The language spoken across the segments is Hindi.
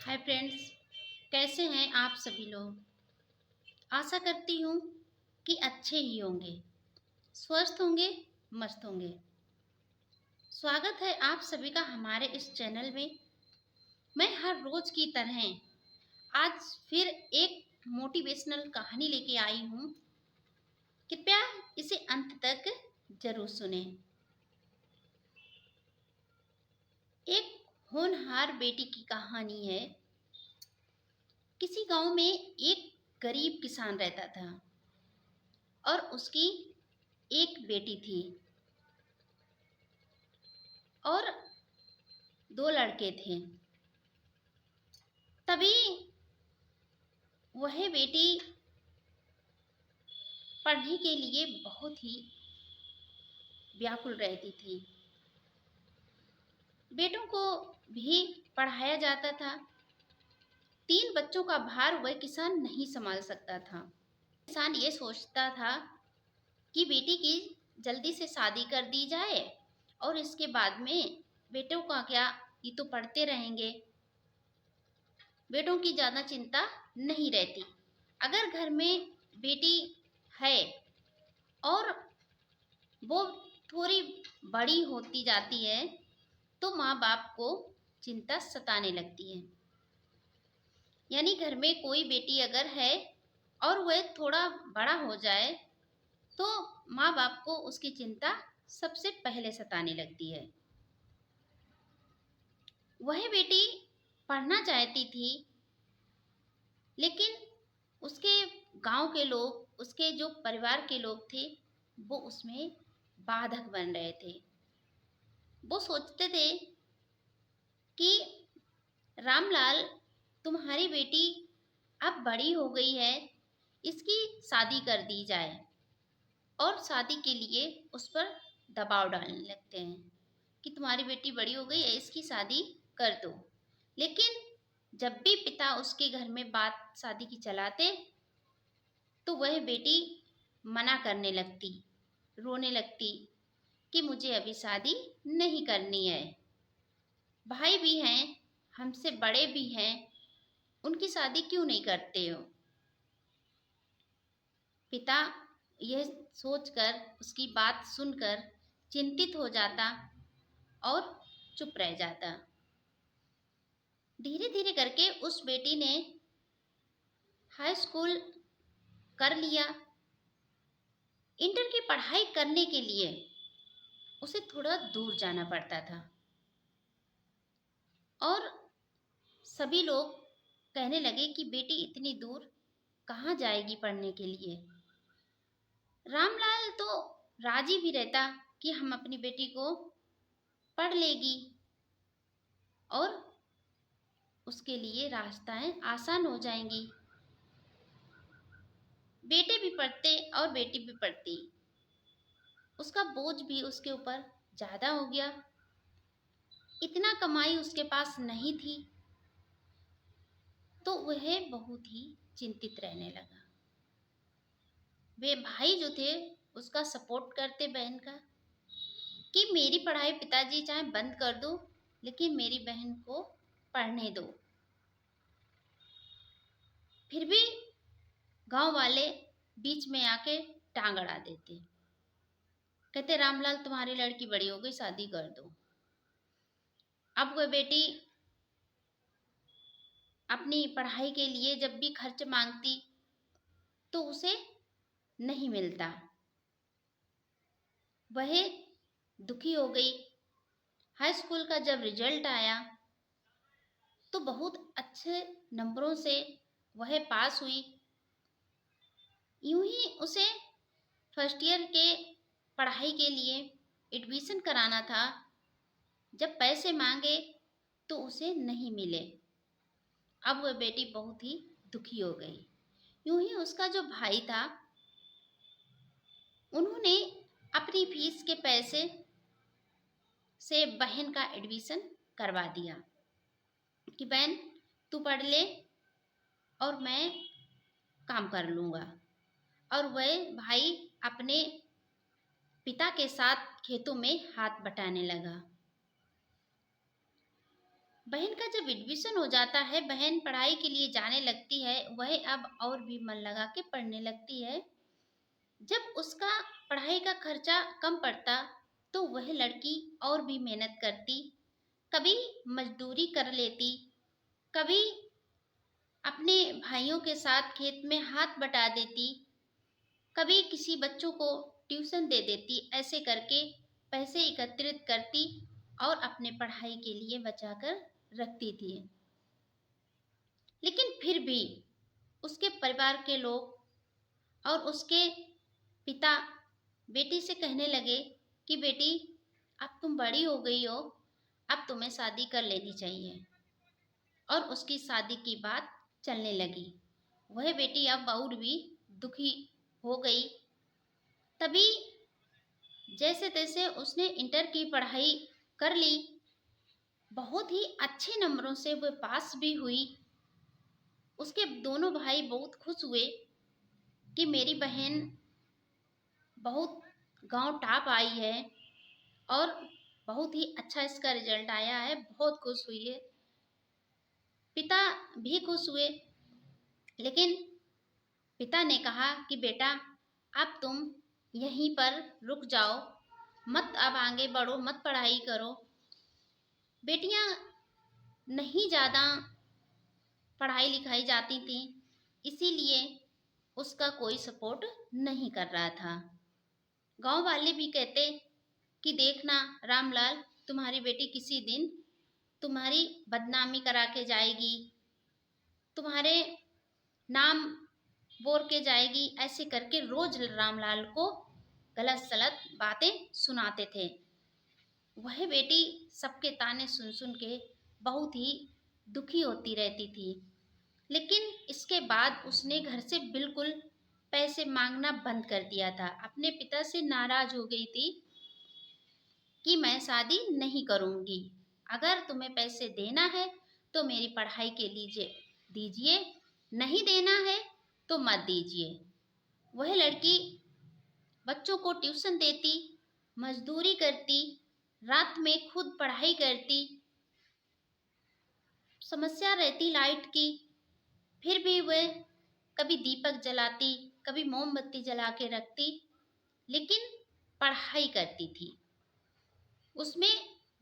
हाय फ्रेंड्स, कैसे हैं आप सभी लोग। आशा करती हूँ कि अच्छे ही होंगे, स्वस्थ होंगे, मस्त होंगे। स्वागत है आप सभी का हमारे इस चैनल में। मैं हर रोज की तरह आज फिर एक मोटिवेशनल कहानी लेके आई हूँ। कृपया इसे अंत तक जरूर सुने। एक होनहार बेटी की कहानी है। किसी गांव में एक गरीब किसान रहता था और उसकी एक बेटी थी और दो लड़के थे। तभी वह बेटी पढ़ने के लिए बहुत ही व्याकुल रहती थी। बेटों को भी पढ़ाया जाता था। 3 बच्चों का भार वह किसान नहीं संभाल सकता था। किसान ये सोचता था कि बेटी की जल्दी से शादी कर दी जाए और इसके बाद में बेटों का क्या, ये तो पढ़ते रहेंगे। बेटों की ज़्यादा चिंता नहीं रहती। अगर घर में बेटी है और वो थोड़ी बड़ी होती जाती है तो माँ बाप को चिंता सताने लगती है। यानी घर में कोई बेटी अगर है और वह थोड़ा बड़ा हो जाए तो माँ बाप को उसकी चिंता सबसे पहले सताने लगती है। वह बेटी पढ़ना चाहती थी, लेकिन उसके गांव के लोग, उसके जो परिवार के लोग थे, वो उसमें बाधक बन रहे थे। वो सोचते थे कि रामलाल, तुम्हारी बेटी अब बड़ी हो गई है, इसकी शादी कर दी जाए। और शादी के लिए उस पर दबाव डालने लगते हैं कि तुम्हारी बेटी बड़ी हो गई है, इसकी शादी कर दो। लेकिन जब भी पिता उसके घर में बात शादी की चलाते तो वह बेटी मना करने लगती, रोने लगती कि मुझे अभी शादी नहीं करनी है। भाई भी हैं, हमसे बड़े भी हैं, उनकी शादी क्यों नहीं करते हो। पिता यह सोचकर, उसकी बात सुनकर चिंतित हो जाता और चुप रह जाता। धीरे धीरे करके उस बेटी ने हाई स्कूल कर लिया। इंटर की पढ़ाई करने के लिए उसे थोड़ा दूर जाना पड़ता था और सभी लोग कहने लगे कि बेटी इतनी दूर कहाँ जाएगी पढ़ने के लिए। रामलाल तो राजी भी रहता कि हम अपनी बेटी को पढ़ लेगी और उसके लिए रास्ताएं आसान हो जाएंगी। बेटे भी पढ़ते और बेटी भी पढ़ती। उसका बोझ भी उसके ऊपर ज़्यादा हो गया। इतना कमाई उसके पास नहीं थी तो वह बहुत ही चिंतित रहने लगा। वे भाई जो थे उसका सपोर्ट करते बहन का कि मेरी पढ़ाई पिताजी चाहे बंद कर दो, लेकिन मेरी बहन को पढ़ने दो। फिर भी गांव वाले बीच में आके टांग अड़ा देते, कहते रामलाल तुम्हारी लड़की बड़ी हो गई, शादी कर दो। अब वह बेटी अपनी पढ़ाई के लिए जब भी खर्च मांगती तो उसे नहीं मिलता। वह दुखी हो गई। हाई स्कूल का जब रिजल्ट आया तो बहुत अच्छे नंबरों से वह पास हुई। यूं ही उसे फर्स्ट ईयर के पढ़ाई के लिए एडमिशन कराना था। जब पैसे मांगे तो उसे नहीं मिले। अब वह बेटी बहुत ही दुखी हो गई। यूं ही उसका जो भाई था, उन्होंने अपनी फीस के पैसे से बहन का एडमिशन करवा दिया कि बहन तू पढ़ ले और मैं काम कर लूँगा। और वह भाई अपने पिता के साथ खेतों में हाथ बटाने लगा। बहन का जब एडमिशन हो जाता है, बहन पढ़ाई के लिए जाने लगती है, वह अब और भी मन लगा के पढ़ने लगती है। जब उसका पढ़ाई का खर्चा कम पड़ता, तो वह लड़की और भी मेहनत करती, कभी मजदूरी कर लेती, कभी अपने भाइयों के साथ खेत में हाथ बटा देती, कभी किसी बच्चों को ट्यूशन दे देती। ऐसे करके पैसे एकत्रित करती और अपने पढ़ाई के लिए बचाकर रखती थी। लेकिन फिर भी उसके परिवार के लोग और उसके पिता बेटी से कहने लगे कि बेटी, अब तुम बड़ी हो गई हो, अब तुम्हें शादी कर लेनी चाहिए। और उसकी शादी की बात चलने लगी। वह बेटी अब और भी दुखी हो गई। तभी जैसे तैसे उसने इंटर की पढ़ाई कर ली, बहुत ही अच्छे नंबरों से वह पास भी हुई। उसके दोनों भाई बहुत खुश हुए कि मेरी बहन बहुत गांव टॉप आई है और बहुत ही अच्छा इसका रिजल्ट आया है, बहुत खुश हुई है। पिता भी खुश हुए, लेकिन पिता ने कहा कि बेटा, अब तुम यहीं पर रुक जाओ, मत अब आगे बढ़ो, मत पढ़ाई करो। बेटियां नहीं ज़्यादा पढ़ाई लिखाई जाती थी, इसीलिए उसका कोई सपोर्ट नहीं कर रहा था। गांव वाले भी कहते कि देखना रामलाल, तुम्हारी बेटी किसी दिन तुम्हारी बदनामी करा के जाएगी, तुम्हारे नाम बोल के जाएगी। ऐसे करके रोज रामलाल को गलत सलत बातें सुनाते थे। वह बेटी सबके ताने सुन सुन के बहुत ही दुखी होती रहती थी। लेकिन इसके बाद उसने घर से बिल्कुल पैसे मांगना बंद कर दिया था। अपने पिता से नाराज हो गई थी कि मैं शादी नहीं करूंगी, अगर तुम्हें पैसे देना है तो मेरी पढ़ाई के लिए दीजिए, नहीं देना है तो मत दीजिए। वह लड़की बच्चों को ट्यूशन देती, मजदूरी करती, रात में खुद पढ़ाई करती। समस्या रहती लाइट की, फिर भी वह कभी दीपक जलाती, कभी मोमबत्ती जला के रखती, लेकिन पढ़ाई करती थी। उसमें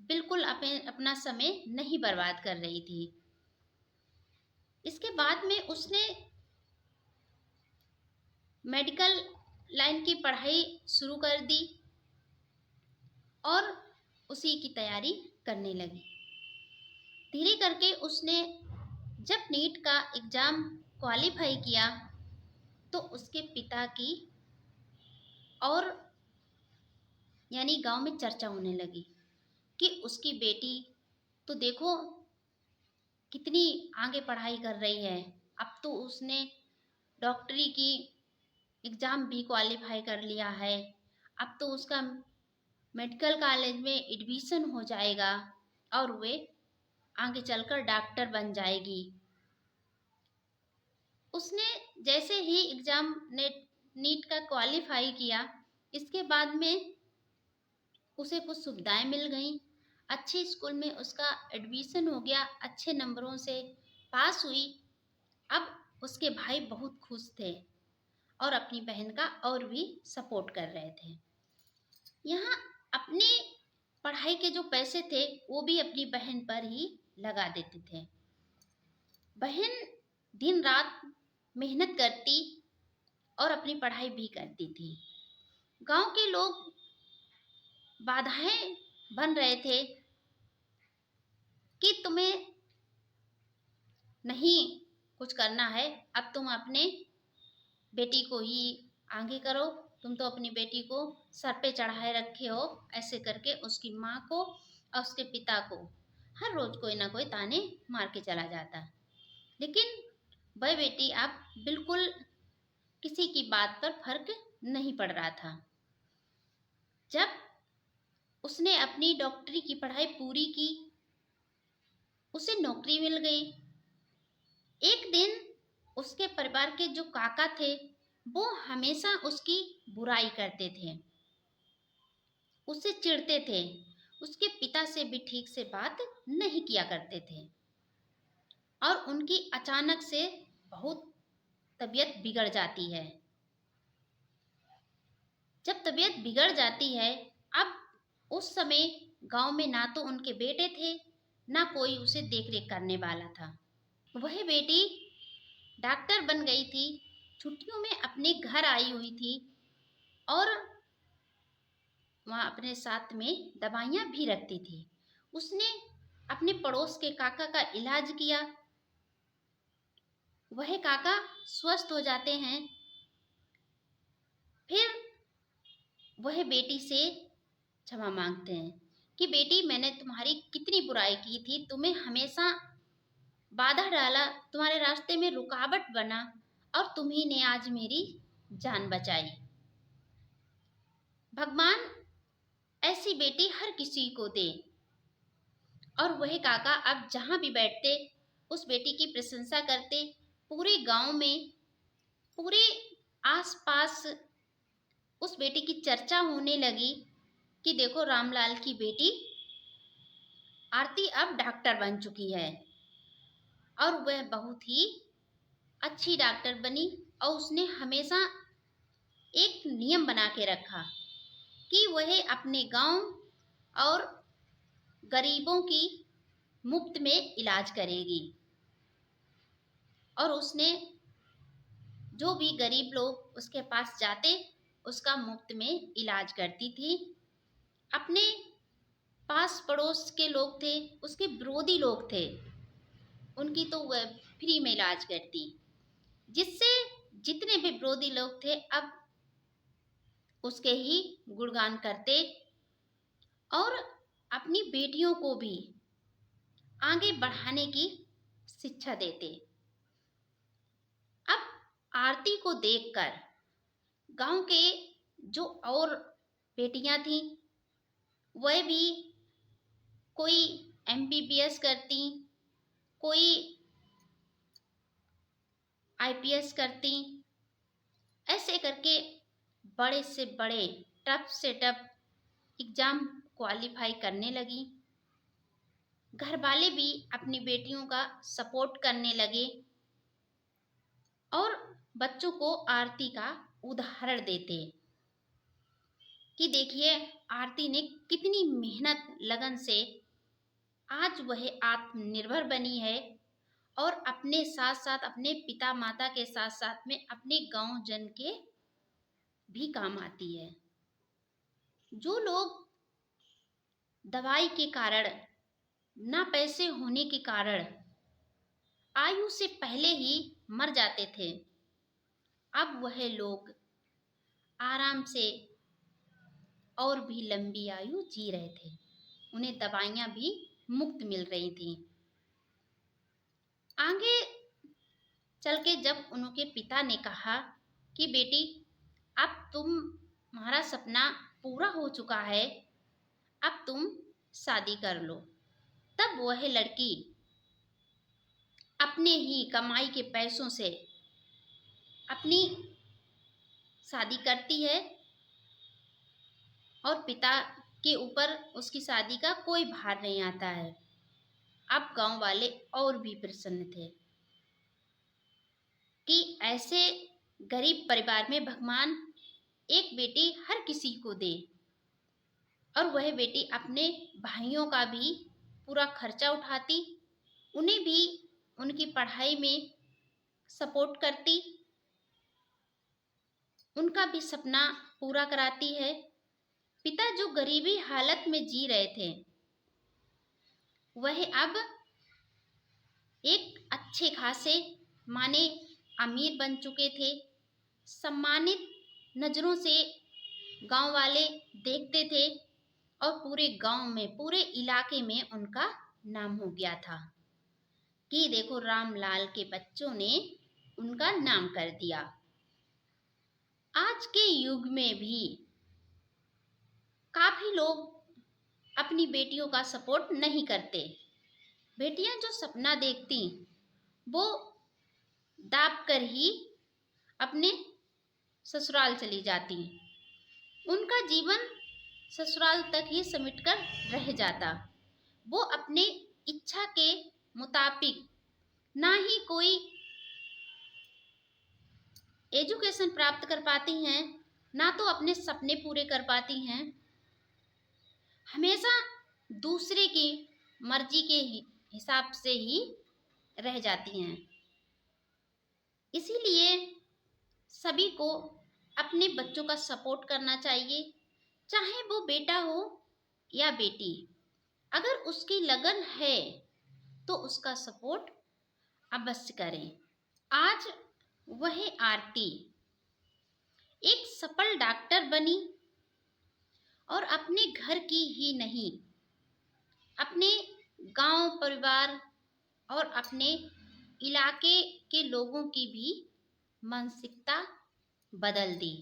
बिल्कुल अपना समय नहीं बर्बाद कर रही थी। इसके बाद में उसने मेडिकल लाइन की पढ़ाई शुरू कर दी और उसी की तैयारी करने लगी। धीरे करके उसने जब नीट का एग्ज़ाम क्वालिफाई किया, तो उसके पिता की और यानी गांव में चर्चा होने लगी कि उसकी बेटी तो देखो कितनी आगे पढ़ाई कर रही है, अब तो उसने डॉक्टरी की एग्ज़ाम भी क्वालिफाई कर लिया है, अब तो उसका मेडिकल कॉलेज में एडमिशन हो जाएगा और वे आगे चलकर डॉक्टर बन जाएगी। उसने जैसे ही एग्ज़ाम नीट का क्वालिफाई किया, इसके बाद में उसे कुछ सुविधाएं मिल गईं। अच्छे स्कूल में उसका एडमिशन हो गया, अच्छे नंबरों से पास हुई। अब उसके भाई बहुत खुश थे और अपनी बहन का और भी सपोर्ट कर रहे थे। यहाँ अपने पढ़ाई के जो पैसे थे वो भी अपनी बहन पर ही लगा देते थे। बहन दिन रात मेहनत करती और अपनी पढ़ाई भी करती थी। गांव के लोग बाधाएं बन रहे थे कि तुम्हें नहीं कुछ करना है, अब तुम अपने बेटी को ही आगे करो, तुम तो अपनी बेटी को सर पे चढ़ाए रखे हो। ऐसे करके उसकी माँ को और उसके पिता को हर रोज कोई ना कोई ताने मार के चला जाता। लेकिन वह बेटी अब बिल्कुल किसी की बात पर फर्क नहीं पड़ रहा था। जब उसने अपनी डॉक्टरी की पढ़ाई पूरी की, उसे नौकरी मिल गई। एक दिन उसके परिवार के जो काका थे वो हमेशा उसकी बुराई करते थे, उससे चिढ़ते थे, उसके पिता से भी ठीक से बात नहीं किया करते थे और उनकी अचानक से बहुत तबीयत बिगड़ जाती है। जब तबीयत बिगड़ जाती है, अब उस समय गांव में ना तो उनके बेटे थे, ना कोई उसे देख रेख करने वाला था। वह बेटी डॉक्टर बन गई थी, छुट्टियों में अपने घर आई हुई थी और वहाँ अपने साथ में दवाइयाँ भी रखती थी। उसने अपने पड़ोस के काका का इलाज किया। वह काका स्वस्थ हो जाते हैं। फिर वह बेटी से क्षमा मांगते हैं कि बेटी, मैंने तुम्हारी कितनी बुराई की थी, तुम्हें हमेशा बाधा डाला, तुम्हारे रास्ते में रुकावट बना और तुम्ही ने आज मेरी जान बचाई। भगवान ऐसी बेटी हर किसी को दे। और वह काका अब जहां भी बैठते उस बेटी की प्रशंसा करते। पूरे गांव में, पूरे आसपास उस बेटी की चर्चा होने लगी कि देखो, रामलाल की बेटी आरती अब डॉक्टर बन चुकी है और वह बहुत ही अच्छी डॉक्टर बनी। और उसने हमेशा एक नियम बना के रखा कि वह अपने गांव और गरीबों की मुफ्त में इलाज करेगी। और उसने जो भी गरीब लोग उसके पास जाते उसका मुफ्त में इलाज करती थी। अपने पास पड़ोस के लोग थे, उसके विरोधी लोग थे, उनकी तो वह फ्री में इलाज करती, जिससे जितने भी विरोधी लोग थे अब उसके ही गुणगान करते और अपनी बेटियों को भी आगे बढ़ाने की शिक्षा देते। अब आरती को देखकर गांव के जो और बेटियां थीं, वह भी कोई एमबीबीएस करती, कोई आईपीएस करती, ऐसे करके बड़े से बड़े, टफ से टफ एग्जाम क्वालिफाई करने लगी। घर वाले भी अपनी बेटियों का सपोर्ट करने लगे और बच्चों को आरती का उदाहरण देते कि देखिए, आरती ने कितनी मेहनत लगन से आज वह आत्मनिर्भर बनी है और अपने साथ साथ अपने पिता माता के साथ साथ में अपने गांव जन के भी काम आती है। जो लोग दवाई के कारण, ना पैसे होने के कारण आयु से पहले ही मर जाते थे, अब वह लोग आराम से और भी लंबी आयु जी रहे थे। उन्हें दवाइयाँ भी मुफ्त मिल रही थी। आगे चल के जब उनके पिता ने कहा कि बेटी, अब तुम्हारा सपना पूरा हो चुका है, अब तुम शादी कर लो, तब वह लड़की अपने ही कमाई के पैसों से अपनी शादी करती है और पिता के ऊपर उसकी शादी का कोई भार नहीं आता है। अब गांव वाले और भी प्रसन्न थे कि ऐसे गरीब परिवार में भगवान एक बेटी हर किसी को दे। और वह बेटी अपने भाइयों का भी पूरा खर्चा उठाती, उन्हें भी उनकी पढ़ाई में सपोर्ट करती, उनका भी सपना पूरा कराती है। पिता जो गरीबी हालत में जी रहे थे, वह अब एक अच्छे खासे माने अमीर बन चुके थे। सम्मानित नजरों से गांव वाले देखते थे और पूरे गांव में, पूरे इलाके में उनका नाम हो गया था कि देखो, रामलाल के बच्चों ने उनका नाम कर दिया। आज के युग में भी काफी लोग अपनी बेटियों का सपोर्ट नहीं करते। बेटियां जो सपना देखती, वो दाब कर ही अपने ससुराल चली जाती। उनका जीवन ससुराल तक ही सिमट कर रह जाता। वो अपने इच्छा के मुताबिक ना ही कोई एजुकेशन प्राप्त कर पाती हैं, ना तो अपने सपने पूरे कर पाती हैं। हमेशा दूसरे की मर्जी के हिसाब से ही रह जाती हैं। इसीलिए सभी को अपने बच्चों का सपोर्ट करना चाहिए, चाहे वो बेटा हो या बेटी। अगर उसकी लगन है तो उसका सपोर्ट अवश्य करें। आज वह आरती एक सफल डॉक्टर बनी और अपने घर की ही नहीं, अपने गांव परिवार और अपने इलाके के लोगों की भी मानसिकता बदल दी।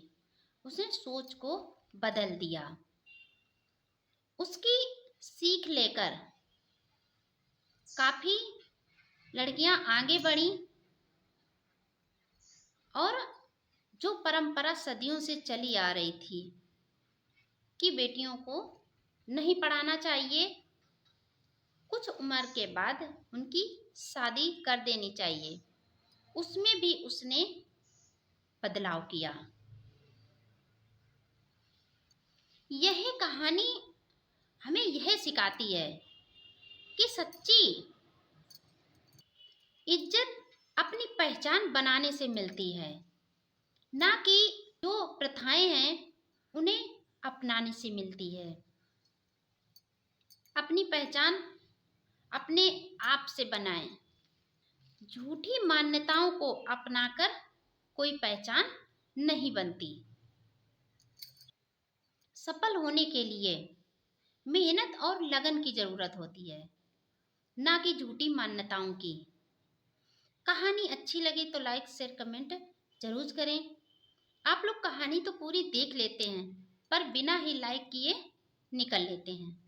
उसने सोच को बदल दिया। उसकी सीख लेकर काफी लड़कियां आगे बढ़ी और जो परंपरा सदियों से चली आ रही थी कि बेटियों को नहीं पढ़ाना चाहिए, कुछ उम्र के बाद उनकी शादी कर देनी चाहिए, उसमें भी उसने बदलाव किया। यह कहानी हमें यह सिखाती है कि सच्ची इज्जत अपनी पहचान बनाने से मिलती है, ना कि जो प्रथाएं हैं उन्हें अपनाने से मिलती है। अपनी पहचान अपने आप से बनाएं। झूठी मान्यताओं को अपनाकर कोई पहचान नहीं बनती। सफल होने के लिए मेहनत और लगन की जरूरत होती है, ना कि झूठी मान्यताओं की। कहानी अच्छी लगी तो लाइक शेयर कमेंट जरूर करें। आप लोग कहानी तो पूरी देख लेते हैं पर बिना ही लाइक किए निकल लेते हैं।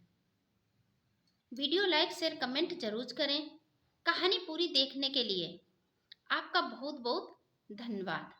वीडियो लाइक शेयर कमेंट जरूर करें। कहानी पूरी देखने के लिए आपका बहुत बहुत धन्यवाद।